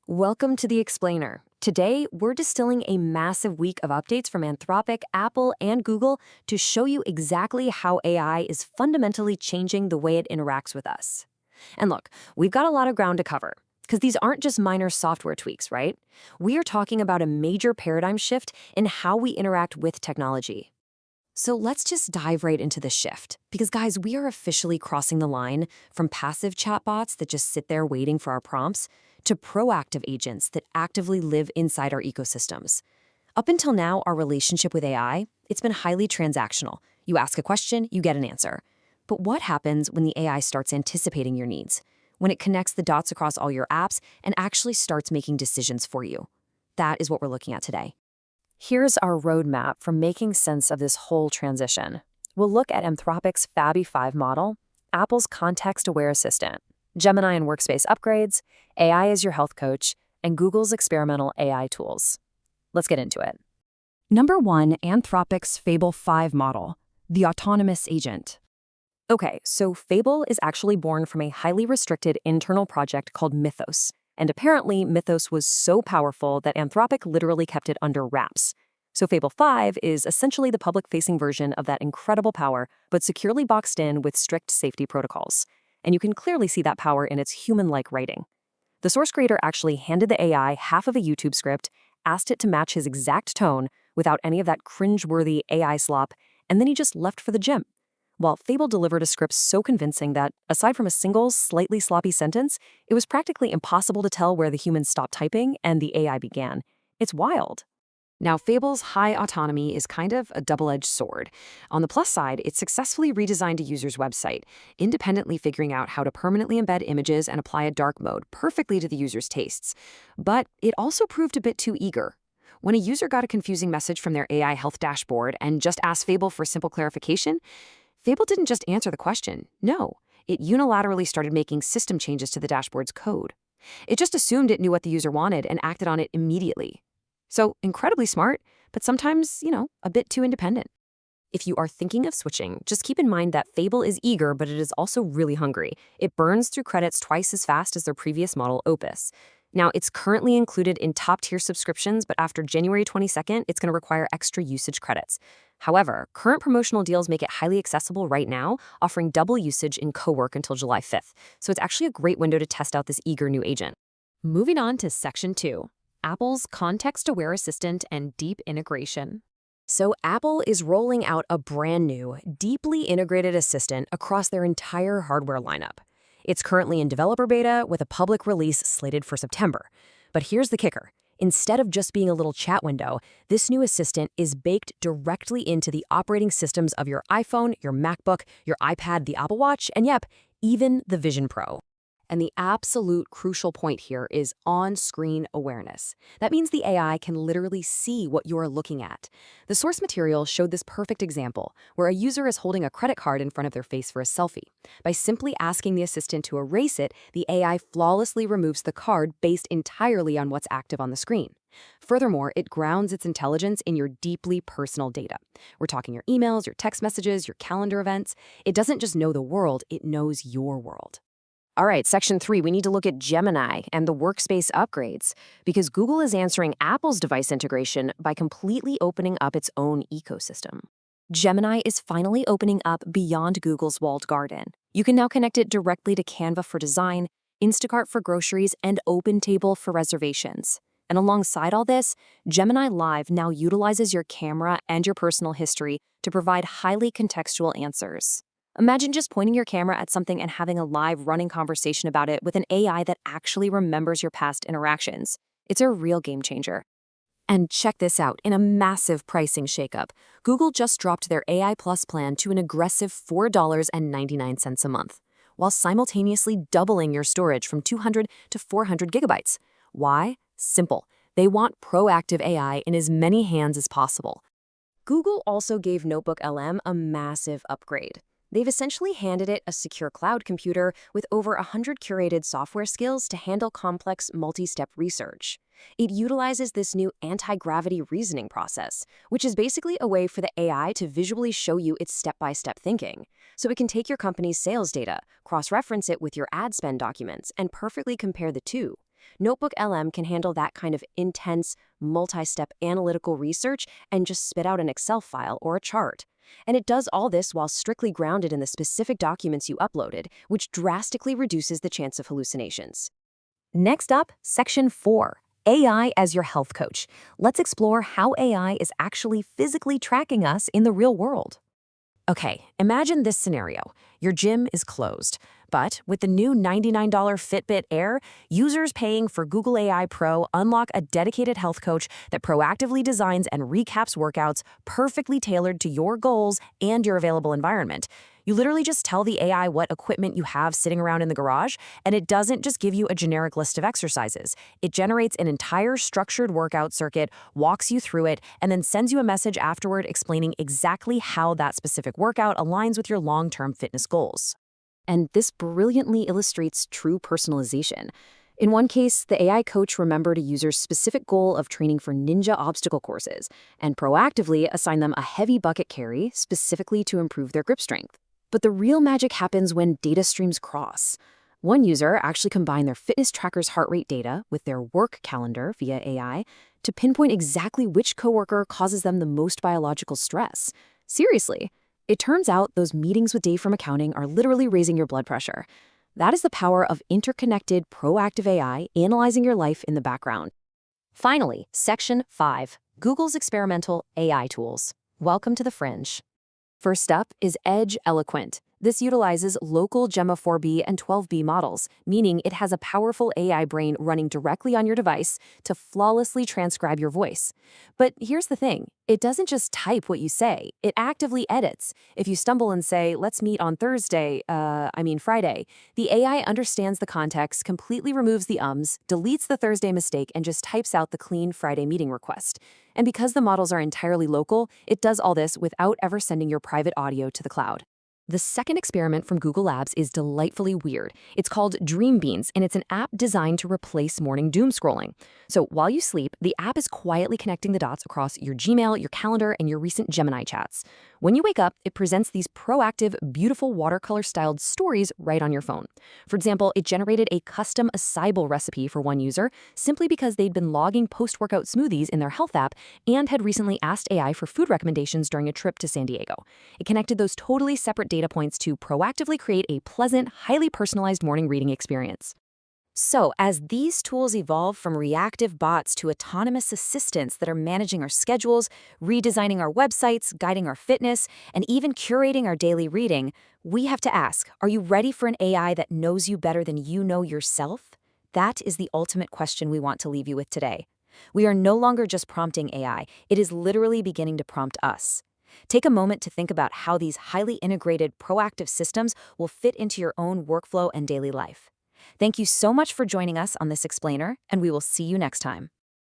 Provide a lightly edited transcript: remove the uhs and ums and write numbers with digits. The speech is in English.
Welcome to The Explainer. Today, we're distilling a massive week of updates from Anthropic, Apple, and Google to show you exactly how AI is fundamentally changing the way it interacts with us. And look, we've got a lot of ground to cover, because these aren't just minor software tweaks, right? We are talking about a major paradigm shift in how we interact with technology. So let's just dive right into the shift, because guys, we are officially crossing the line from passive chatbots that just sit there waiting for our prompts to proactive agents that actively live inside our ecosystems. Up until now, our relationship with AI, it's been highly transactional. You ask a question, you get an answer. But what happens when the AI starts anticipating your needs? When it connects the dots across all your apps and actually starts making decisions for you? That is what we're looking at today. Here's our roadmap for making sense of this whole transition. We'll look at Anthropic's Fable 5 model, Apple's context-aware assistant, Gemini and workspace upgrades, AI as your health coach, and Google's experimental AI tools. Let's get into it. Number 1, Anthropic's Fable 5 model, the autonomous agent. Okay, so Fable is actually born from a highly restricted internal project called Mythos. And apparently, Mythos was so powerful that Anthropic literally kept it under wraps. So Fable 5 is essentially the public-facing version of that incredible power, but securely boxed in with strict safety protocols. And you can clearly see that power in its human-like writing. The source creator actually handed the AI half of a YouTube script, asked it to match his exact tone without any of that cringe-worthy AI slop, and then he just left for the gym. While Fable delivered a script so convincing that, aside from a single, slightly sloppy sentence, it was practically impossible to tell where the humans stopped typing and the AI began. It's wild. Now, Fable's high autonomy is kind of a double-edged sword. On the plus side, it successfully redesigned a user's website, independently figuring out how to permanently embed images and apply a dark mode perfectly to the user's tastes. But it also proved a bit too eager. When a user got a confusing message from their AI health dashboard and just asked Fable for simple clarification, Fable didn't just answer the question. No, it unilaterally started making system changes to the dashboard's code. It just assumed it knew what the user wanted and acted on it immediately. So, incredibly smart, but sometimes, a bit too independent. If you are thinking of switching, just keep in mind that Fable is eager, but it is also really hungry. It burns through credits twice as fast as their previous model, Opus. Now, it's currently included in top-tier subscriptions, but after January 22nd, it's going to require extra usage credits. However, current promotional deals make it highly accessible right now, offering double usage in co-work until July 5th. So it's actually a great window to test out this eager new agent. Moving on to Section 2, Apple's context-aware assistant and deep integration. So Apple is rolling out a brand new, deeply integrated assistant across their entire hardware lineup. It's currently in developer beta with a public release slated for September. But here's the kicker. Instead of just being a little chat window, this new assistant is baked directly into the operating systems of your iPhone, your MacBook, your iPad, the Apple Watch, and yep, even the Vision Pro. And the absolute crucial point here is on-screen awareness. That means the AI can literally see what you're looking at. The source material showed this perfect example, where a user is holding a credit card in front of their face for a selfie. By simply asking the assistant to erase it, the AI flawlessly removes the card based entirely on what's active on the screen. Furthermore, it grounds its intelligence in your deeply personal data. We're talking your emails, your text messages, your calendar events. It doesn't just know the world, it knows your world. All right, Section 3, we need to look at Gemini and the workspace upgrades, because Google is answering Apple's device integration by completely opening up its own ecosystem. Gemini is finally opening up beyond Google's walled garden. You can now connect it directly to Canva for design, Instacart for groceries, and OpenTable for reservations. And alongside all this, Gemini Live now utilizes your camera and your personal history to provide highly contextual answers. Imagine just pointing your camera at something and having a live running conversation about it with an AI that actually remembers your past interactions. It's a real game changer. And check this out, in a massive pricing shakeup, Google just dropped their AI Plus plan to an aggressive $4.99 a month, while simultaneously doubling your storage from 200 to 400 gigabytes. Why? Simple. They want proactive AI in as many hands as possible. Google also gave NotebookLM a massive upgrade. They've essentially handed it a secure cloud computer with over 100 curated software skills to handle complex multi-step research. It utilizes this new anti-gravity reasoning process, which is basically a way for the AI to visually show you its step-by-step thinking. So it can take your company's sales data, cross-reference it with your ad spend documents, and perfectly compare the two. NotebookLM can handle that kind of intense, multi-step analytical research and just spit out an Excel file or a chart. And it does all this while strictly grounded in the specific documents you uploaded, which drastically reduces the chance of hallucinations. Next up, Section 4. AI as your health coach. Let's explore how AI is actually physically tracking us in the real world. Okay, imagine this scenario. Your gym is closed, but with the new $99 Fitbit Air, users paying for Google AI Pro unlock a dedicated health coach that proactively designs and recaps workouts perfectly tailored to your goals and your available environment. You literally just tell the AI what equipment you have sitting around in the garage, and it doesn't just give you a generic list of exercises. It generates an entire structured workout circuit, walks you through it, and then sends you a message afterward explaining exactly how that specific workout aligns with your long-term fitness goals. And this brilliantly illustrates true personalization. In one case, the AI coach remembered a user's specific goal of training for ninja obstacle courses and proactively assigned them a heavy bucket carry specifically to improve their grip strength. But the real magic happens when data streams cross. One user actually combined their fitness tracker's heart rate data with their work calendar via AI to pinpoint exactly which coworker causes them the most biological stress. Seriously, it turns out those meetings with Dave from accounting are literally raising your blood pressure. That is the power of interconnected, proactive AI analyzing your life in the background. Finally, Section 5, Google's experimental AI tools. Welcome to the fringe. First up is Edge Eloquent. This utilizes local Gemma 4B and 12B models, meaning it has a powerful AI brain running directly on your device to flawlessly transcribe your voice. But here's the thing, it doesn't just type what you say, it actively edits. If you stumble and say, let's meet on Friday, the AI understands the context, completely removes the ums, deletes the Thursday mistake, and just types out the clean Friday meeting request. And because the models are entirely local, it does all this without ever sending your private audio to the cloud. The second experiment from Google Labs is delightfully weird. It's called Dream Beans, and it's an app designed to replace morning doom scrolling. So while you sleep, the app is quietly connecting the dots across your Gmail, your calendar, and your recent Gemini chats. When you wake up, it presents these proactive, beautiful watercolor-styled stories right on your phone. For example, it generated a custom acai bowl recipe for one user simply because they'd been logging post-workout smoothies in their health app and had recently asked AI for food recommendations during a trip to San Diego. It connected those totally separate data points to proactively create a pleasant, highly personalized morning reading experience. So, as these tools evolve from reactive bots to autonomous assistants that are managing our schedules, redesigning our websites, guiding our fitness, and even curating our daily reading, we have to ask, are you ready for an AI that knows you better than you know yourself? That is the ultimate question we want to leave you with today. We are no longer just prompting AI, it is literally beginning to prompt us. Take a moment to think about how these highly integrated, proactive systems will fit into your own workflow and daily life. Thank you so much for joining us on this explainer, and we will see you next time.